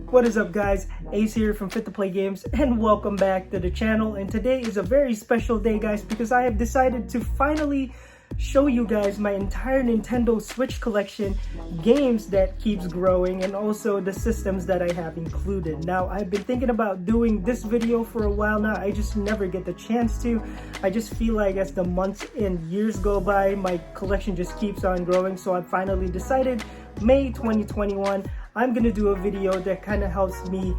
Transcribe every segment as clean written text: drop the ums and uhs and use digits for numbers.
What is up, guys? Ace here from Fit to Play Games, and welcome back to the channel. And today is a very special day, guys, because I have decided to finally show you guys my entire Nintendo Switch collection, games that keeps growing, and also the systems that I have included. Now, I've been thinking about doing this video for a while now. I just never get the chance to. I just feel like as the months and years go by, my collection just keeps on growing. So I finally decided May 2021, I'm gonna do a video that kind of helps me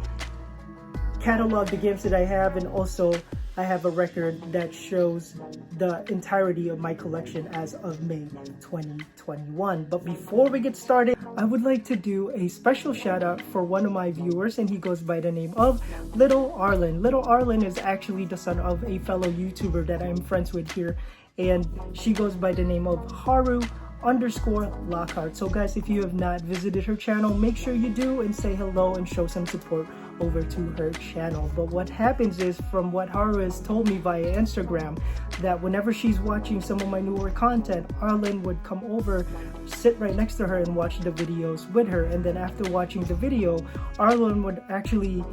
catalog the games that I have, and also I have a record that shows the entirety of my collection as of May 2021. But before we get started, I would like to do a special shout out for one of my viewers, and he goes by the name of Little Arlen. Little Arlen is actually the son of a fellow YouTuber that I'm friends with here, and she goes by the name of Haru_Lockhart. So guys, if you have not visited her channel, make sure you do and say hello and show some support over to her channel. But what happens is, from what Haru has told me via Instagram, that whenever she's watching some of my newer content, Arlen would come over, sit right next to her and watch the videos with her. And then after watching the video, Arlen would actually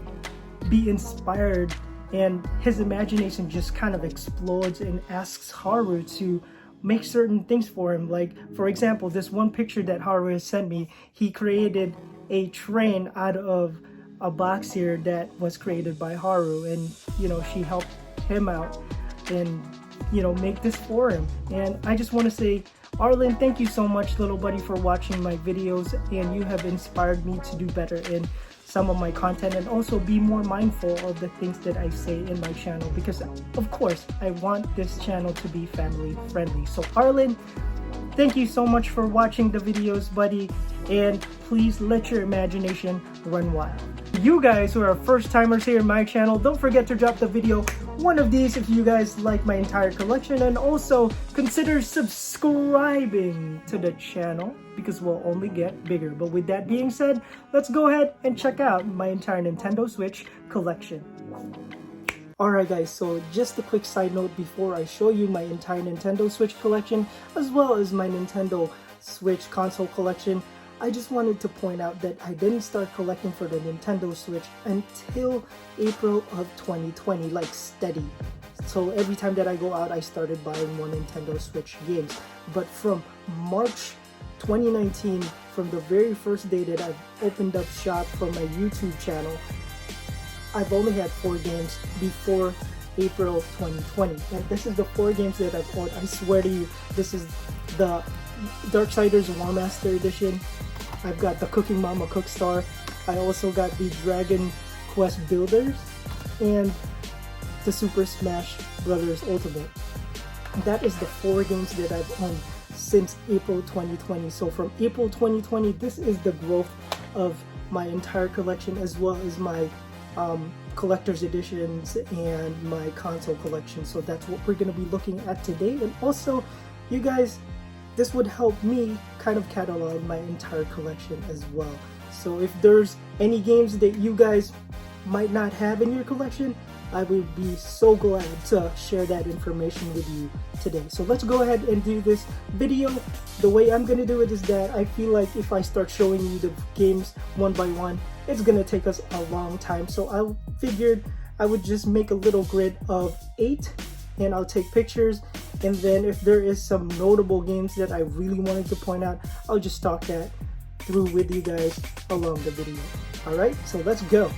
be inspired and his imagination just kind of explodes and asks Haru to make certain things for him. Like, for example, this one picture that Haru has sent me, he created a train out of a box here that was created by Haru, and she helped him out and make this for him. And I just want to say, Arlen, thank you so much, little buddy, for watching my videos, and you have inspired me to do better in some of my content and also be more mindful of the things that I say in my channel, because of course I want this channel to be family friendly. So Arlen, thank you so much for watching the videos, buddy, and please let your imagination run wild. You guys who are first timers here in my channel, don't forget to drop the video one of these if you guys like my entire collection, and also consider subscribing to the channel because we'll only get bigger. But with that being said, let's go ahead and check out my entire Nintendo Switch collection. Alright guys, so just a quick side note before I show you my entire Nintendo Switch collection as well as my Nintendo Switch console collection, I just wanted to point out that I didn't start collecting for the Nintendo Switch until April of 2020, like steady. So every time that I go out, I started buying more Nintendo Switch games. But from March 2019, from the very first day that I've opened up shop for my YouTube channel, I've only had 4 games before April 2020. And this is the 4 games that I've bought. I swear to you, this is the Darksiders War Master Edition. I've got the Cooking Mama Cookstar. I also got the Dragon Quest Builders and the Super Smash Bros. Ultimate. That is the 4 games that I've owned since April 2020. So from April 2020, this is the growth of my entire collection, as well as my collector's editions and my console collection. So that's what we're going to be looking at today. And also, you guys, this would help me kind of catalog my entire collection as well. So if there's any games that you guys might not have in your collection, I would be so glad to share that information with you today. So let's go ahead and do this video. The way I'm going to do it is that I feel like if I start showing you the games one by one, it's going to take us a long time. So I figured I would just make a little grid of 8 and I'll take pictures, and then if there is some notable games that I really wanted to point out, I'll just talk that through with you guys along the video. Alright, so let's go.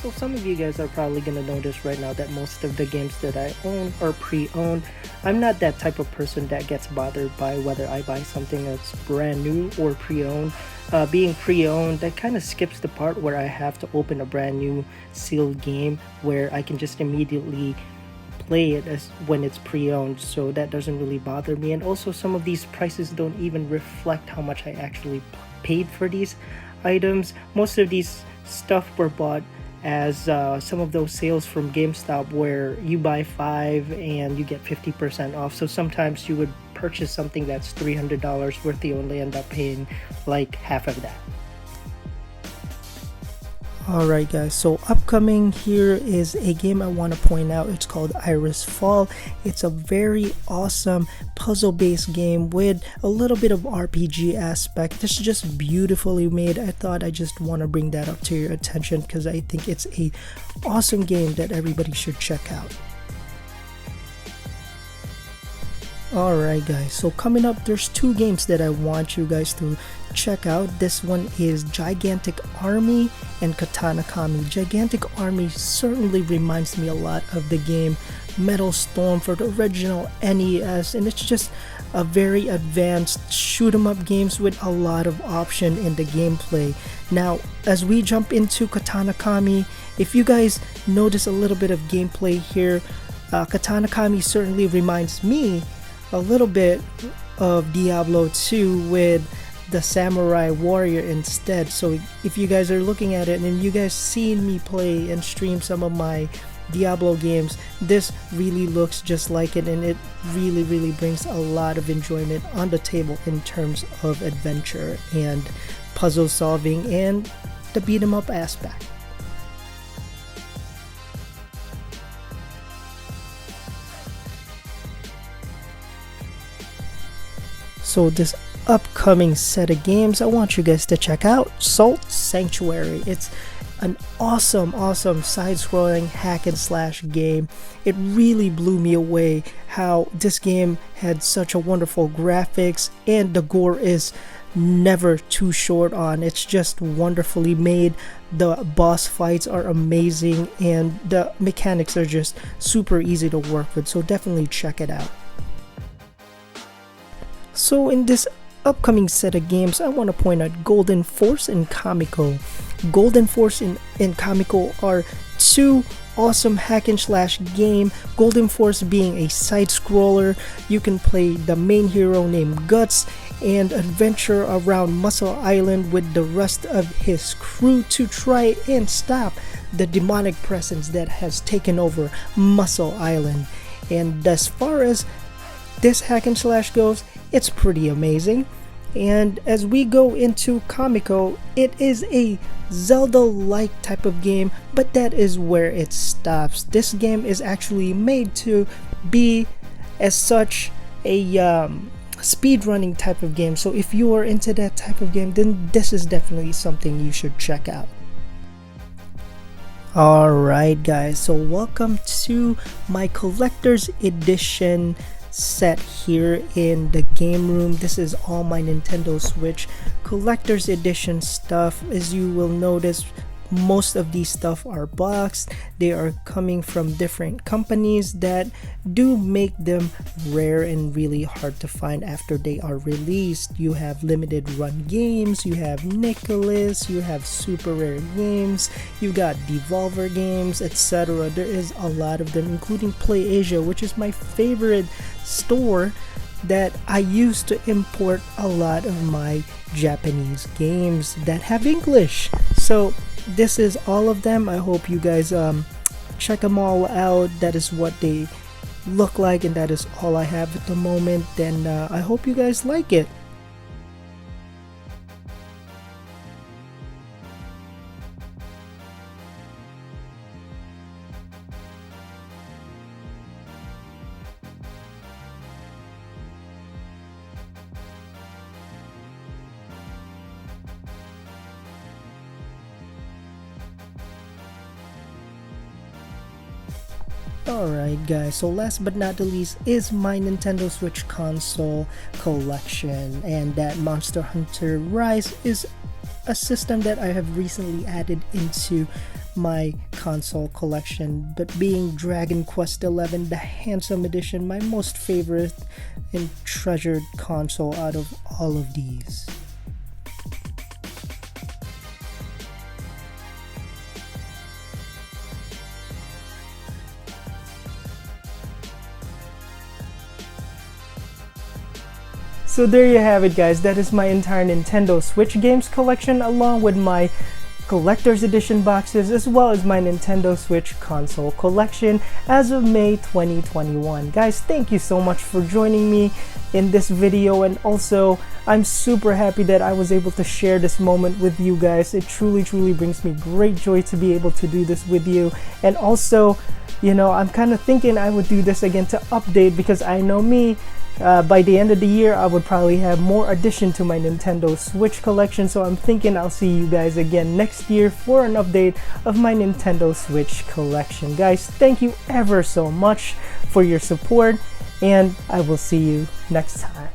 So some of you guys are probably going to notice right now that most of the games that I own are pre-owned. I'm not that type of person that gets bothered by whether I buy something that's brand new or pre-owned. Being pre-owned, that kind of skips the part where I have to open a brand new sealed game where I can just immediately play it as when it's pre-owned, so that doesn't really bother me. And also, some of these prices don't even reflect how much I actually paid for these items. Most of these stuff were bought as some of those sales from GameStop where you buy 5 and you get 50% off. So sometimes you would purchase something that's $300 worth, you only end up paying like half of that. Alright guys, so upcoming here is a game I want to point out. It's called Iris Fall. It's a very awesome puzzle based game with a little bit of RPG aspect. It's just beautifully made. I thought I just want to bring that up to your attention because I think it's a awesome game that everybody should check out. Alright guys, so coming up, there's two games that I want you guys to check out. This one is Gigantic Army and Katana Kami. Gigantic Army certainly reminds me a lot of the game Metal Storm for the original NES, and it's just a very advanced shoot 'em up games with a lot of option in the gameplay. Now, as we jump into Katana Kami, if you guys notice a little bit of gameplay here, Katana Kami certainly reminds me a little bit of Diablo 2 with the samurai warrior instead. So if you guys are looking at it and you guys seen me play and stream some of my Diablo games, this really looks just like it, and it really brings a lot of enjoyment on the table in terms of adventure and puzzle solving and the beat 'em up aspect. So this upcoming set of games I want you guys to check out, Salt Sanctuary. It's an awesome side-scrolling hack and slash game. It really blew me away how this game had such a wonderful graphics, and the gore is never too short on. It's just wonderfully made. The boss fights are amazing and the mechanics are just super easy to work with, so definitely check it out. So in this upcoming set of games, I want to point out Golden Force and Kamiko. Golden Force and Kamiko are two awesome hack and slash game. Golden Force being a side scroller, you can play the main hero named Guts and adventure around Muscle Island with the rest of his crew to try and stop the demonic presence that has taken over Muscle Island. And as far as this hack and slash goes, it's pretty amazing. And as we go into Kamiko, it is a Zelda-like type of game, but that is where it stops. This game is actually made to be as such a speedrunning type of game. So if you are into that type of game, then this is definitely something you should check out. Alright guys, so welcome to my collector's edition set here in the game room. This is all my Nintendo Switch collector's edition stuff. As you will notice, most of these stuff are boxed. They are coming from different companies that do make them rare and really hard to find after they are released. You have limited run games, you have Nicholas, you have super rare games, you got Devolver games, etc. There is a lot of them, including PlayAsia, which is my favorite store that I use to import a lot of my Japanese games that have English. So this is all of them. I hope you guys check them all out. That is what they look like, and that is all I have at the moment. Then I hope you guys like it. Alright guys, so last but not the least is my Nintendo Switch console collection, and that Monster Hunter Rise is a system that I have recently added into my console collection, but being Dragon Quest XI, the Handsome Edition, my most favorite and treasured console out of all of these. So there you have it guys, that is my entire Nintendo Switch games collection along with my collector's edition boxes, as well as my Nintendo Switch console collection as of May 2021. Guys, thank you so much for joining me in this video, and also I'm super happy that I was able to share this moment with you guys. It truly brings me great joy to be able to do this with you. And also, you know, I'm kind of thinking I would do this again to update, because I know me, by the end of the year I would probably have more addition to my Nintendo Switch collection. So I'm thinking I'll see you guys again next year for an update of my Nintendo Switch collection. Guys, thank you ever so much for your support, and I will see you next time.